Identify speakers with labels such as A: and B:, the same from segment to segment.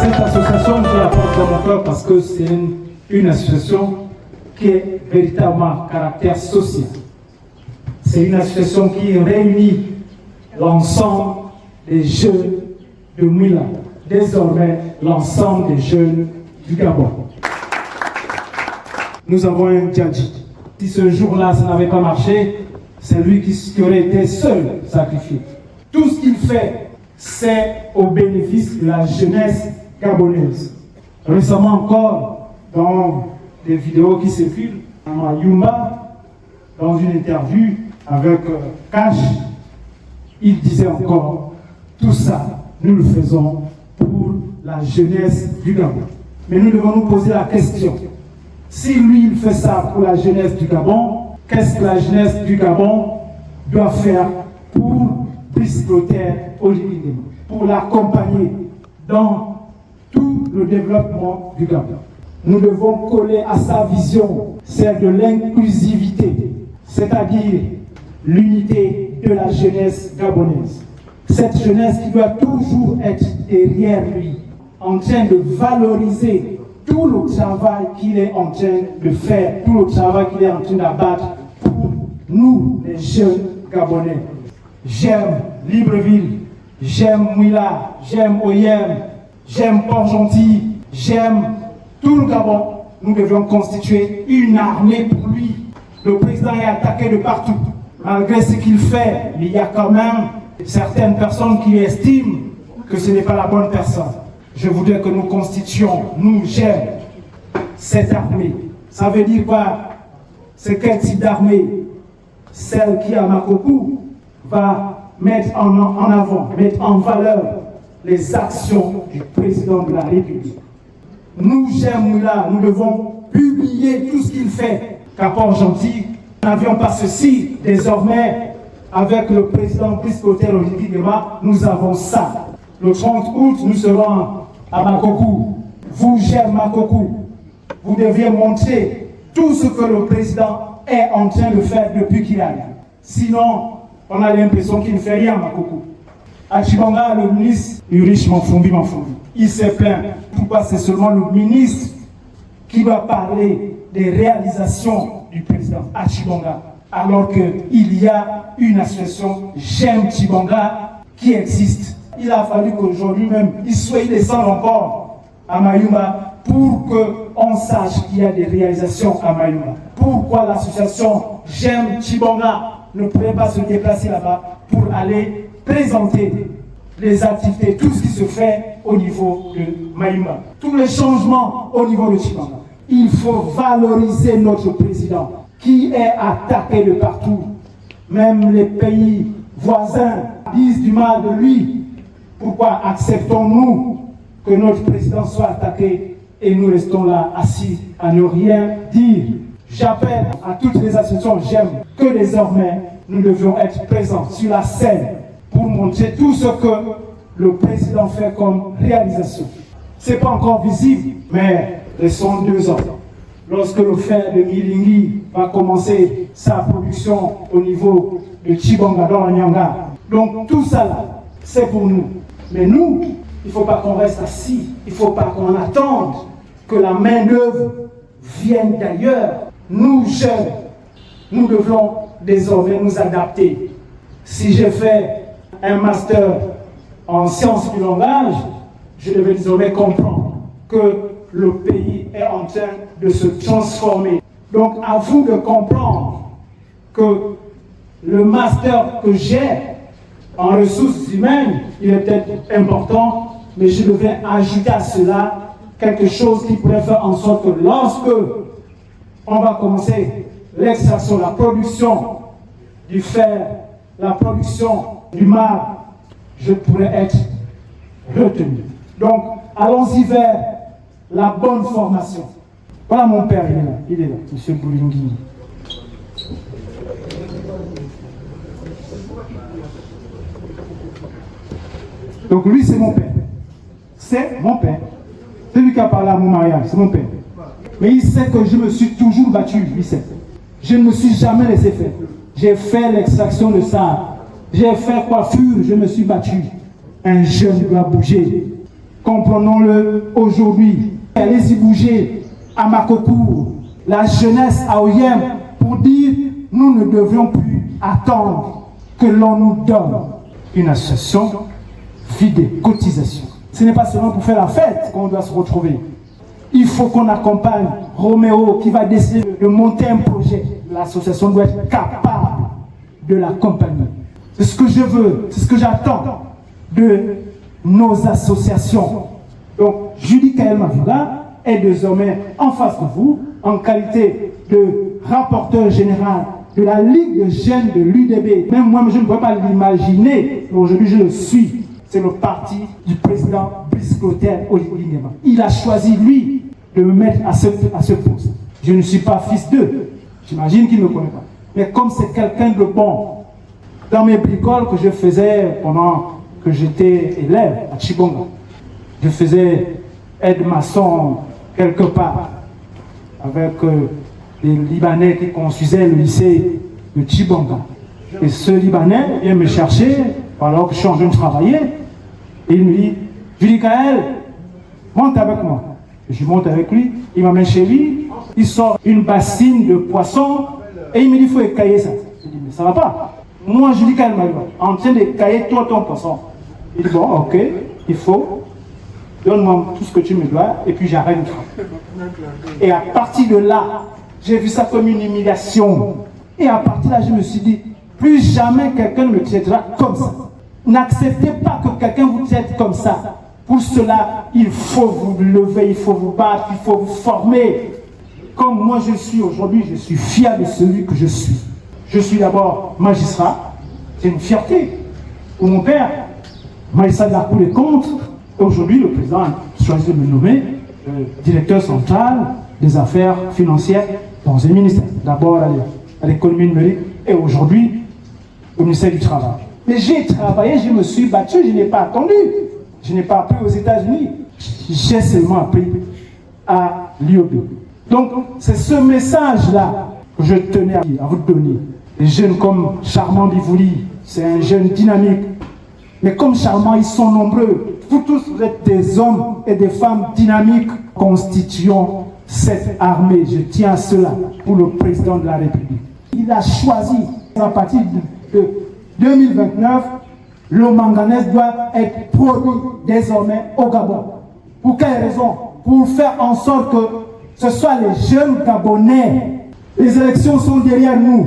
A: Cette association, je la porte dans mon cœur parce que c'est une association qui est véritablement à caractère social. C'est une association qui réunit l'ensemble des jeunes de Mouila, désormais l'ensemble des jeunes du Gabon. Nous avons un Djadji. Si ce jour-là, ça n'avait pas marché, c'est lui qui aurait été seul sacrifié. Tout ce qu'il fait, c'est au bénéfice de la jeunesse gabonaise. Récemment encore, dans des vidéos qui circulent, à Yumba, dans une interview avec Cash, il disait encore, tout ça, nous le faisons pour la jeunesse du Gabon. Mais nous devons nous poser la question, si lui, il fait ça pour la jeunesse du Gabon, qu'est-ce que la jeunesse du Gabon doit faire pour Brice Clotaire Oligui Nguema, pour l'accompagner dans tout le développement du Gabon? Nous devons coller à sa vision, celle de l'inclusivité, c'est-à-dire l'unité de la jeunesse gabonaise. Cette jeunesse qui doit toujours être derrière lui, en train de valoriser tout le travail qu'il est en train de faire, tout le travail qu'il est en train d'abattre pour nous, les jeunes Gabonais. J'aime Libreville, j'aime Mouila, j'aime Oyem, j'aime Port-Gentil, j'aime tout le Gabon. Nous devions constituer une armée pour lui. Le président est attaqué de partout. Malgré ce qu'il fait, il y a quand même certaines personnes qui estiment que ce n'est pas la bonne personne. Je voudrais que nous constituions, nous, j'aime cette armée. Ça veut dire quoi? C'est quel type d'armée? Celle qui, à Makokou, va mettre en avant, mettre en valeur les actions du président de la République. Nous, j'aime là, nous devons publier tout ce qu'il fait. Qu'à Port-Gentil, nous n'avions pas ceci. Désormais, avec le président Brice Clotaire Oligui Nguema, nous avons ça. Le 30 août, nous serons à Makokou. Vous, j'aime Makokou. Vous deviez montrer tout ce que le président est en train de faire depuis qu'il a. Sinon, on a l'impression qu'il ne fait rien à Makokou. À Tchibanga, le ministre Ulrich Mafumbi, il s'est plaint. Pourquoi c'est seulement le ministre qui va parler des réalisations du président à Tchibanga, alors qu'il y a une association J'aime Tchibanga qui existe. Il a fallu qu'aujourd'hui même, il descende encore à Mayumba pour qu'on sache qu'il y a des réalisations à Mayumba. Pourquoi l'association J'aime Tchibanga ne pourrait pas se déplacer là-bas pour aller présenter les activités, tout ce qui se fait au niveau de Mayumba, tous les changements au niveau de Tchibanga. Il faut valoriser notre président qui est attaqué de partout. Même les pays voisins disent du mal de lui. Pourquoi acceptons-nous que notre président soit attaqué et nous restons là assis à ne rien dire? J'appelle à toutes les associations J'aime que désormais nous devions être présents sur la scène pour montrer tout ce que le président fait comme réalisation. Ce n'est pas encore visible, mais restons 2 ans. Lorsque le fer de Milingui va commencer sa production au niveau de Tchibanga dans la Nyanga. Donc tout ça là, c'est pour nous. Mais nous, il ne faut pas qu'on reste assis, il ne faut pas qu'on attende que la main-d'œuvre vienne d'ailleurs. Nous, jeunes, nous devons désormais nous adapter. Si j'ai fait un master en sciences du langage, je devais désormais comprendre que le pays est en train de se transformer. Donc, à vous de comprendre que le master que j'ai en ressources humaines, il est peut-être important, mais je devais ajouter à cela quelque chose qui pourrait faire en sorte que lorsque on va commencer l'extraction, la production du fer, la production du marbre, je pourrais être retenu. Donc, allons-y vers la bonne formation. Voilà mon père, il est là, M. Boulingui. Donc lui, c'est mon père. C'est mon père. C'est lui qui a parlé à mon mariage, c'est mon père. Mais il sait que je me suis toujours battu, il sait. Je ne me suis jamais laissé faire. J'ai fait l'extraction de ça. J'ai fait coiffure, je me suis battu. Un jeune doit bouger. comprenons-le aujourd'hui. Allez-y bouger à Makokour, la jeunesse à Oyem, pour dire nous ne devrions plus attendre que l'on nous donne une association vide des cotisations. Ce n'est pas seulement pour faire la fête qu'on doit se retrouver. Il faut qu'on accompagne Roméo qui va décider de monter un projet. L'association doit être capable de l'accompagner. C'est ce que je veux, c'est ce que j'attends de nos associations. Donc, Judy Kael Mavuga est désormais en face de vous, en qualité de rapporteur général de la Ligue de jeunes de l'UDB. Même moi, je ne peux pas l'imaginer, mais aujourd'hui je le suis. C'est le parti du président Brice Clotaire Oligui-Nguema. Il a choisi, lui, de me mettre à ce poste. Je ne suis pas fils d'eux. J'imagine qu'il ne me connaît pas. Mais comme c'est quelqu'un de bon, dans mes bricoles que je faisais pendant que j'étais élève à Tchibonga, je faisais aide-maçon quelque part avec les Libanais qui construisaient le lycée de Tchibonga. Et ce Libanais vient me chercher alors que je suis en train de travailler. Et il me dit, Judy Kael, monte avec moi. Et je monte avec lui, il m'amène chez lui, il sort une bassine de poissons et il me dit, il faut écailler ça. Je dis, mais ça va pas. Moi, Judy Kael en train d'écailler toi ton poisson. Il dit, bon, ok, il faut, donne-moi tout ce que tu me dois et puis j'arrête le travail. Et à partir de là, j'ai vu ça comme une humiliation. Et à partir de là, je me suis dit, plus jamais quelqu'un ne me traitera comme ça. N'acceptez pas que quelqu'un vous traite comme ça. Pour cela, il faut vous lever, il faut vous battre, il faut vous former. Comme moi je suis aujourd'hui, je suis fier de celui que je suis. Je suis d'abord magistrat, c'est une fierté. Pour mon père, magistrat de la Cour des comptes, aujourd'hui le président a choisi de me nommer directeur central des affaires financières dans un ministère. D'abord à l'économie numérique et aujourd'hui au ministère du Travail. Mais j'ai travaillé, je me suis battu, je n'ai pas attendu. Je n'ai pas appris aux États-Unis. J'ai seulement appris à l'IOB. Donc, c'est ce message-là que je tenais à vous donner. Les jeunes comme Charmant Bivouli, c'est un jeune dynamique. Mais comme Charmant, ils sont nombreux. Vous tous, vous êtes des hommes et des femmes dynamiques constituant cette armée. Je tiens à cela pour le président de la République. Il a choisi, à partir de 2029, le manganèse doit être produit désormais au Gabon. Pour quelle raison? Pour faire en sorte que ce soit les jeunes Gabonais. Les élections sont derrière nous.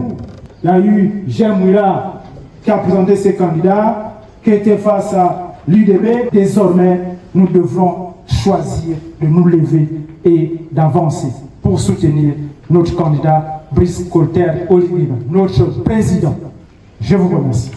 A: Il y a eu Jean Mouila qui a présenté ses candidats, qui était face à l'UDB. Désormais, nous devrons choisir de nous lever et d'avancer pour soutenir notre candidat Brice Clotaire Oligui-Nguema, notre président. Je vous remercie.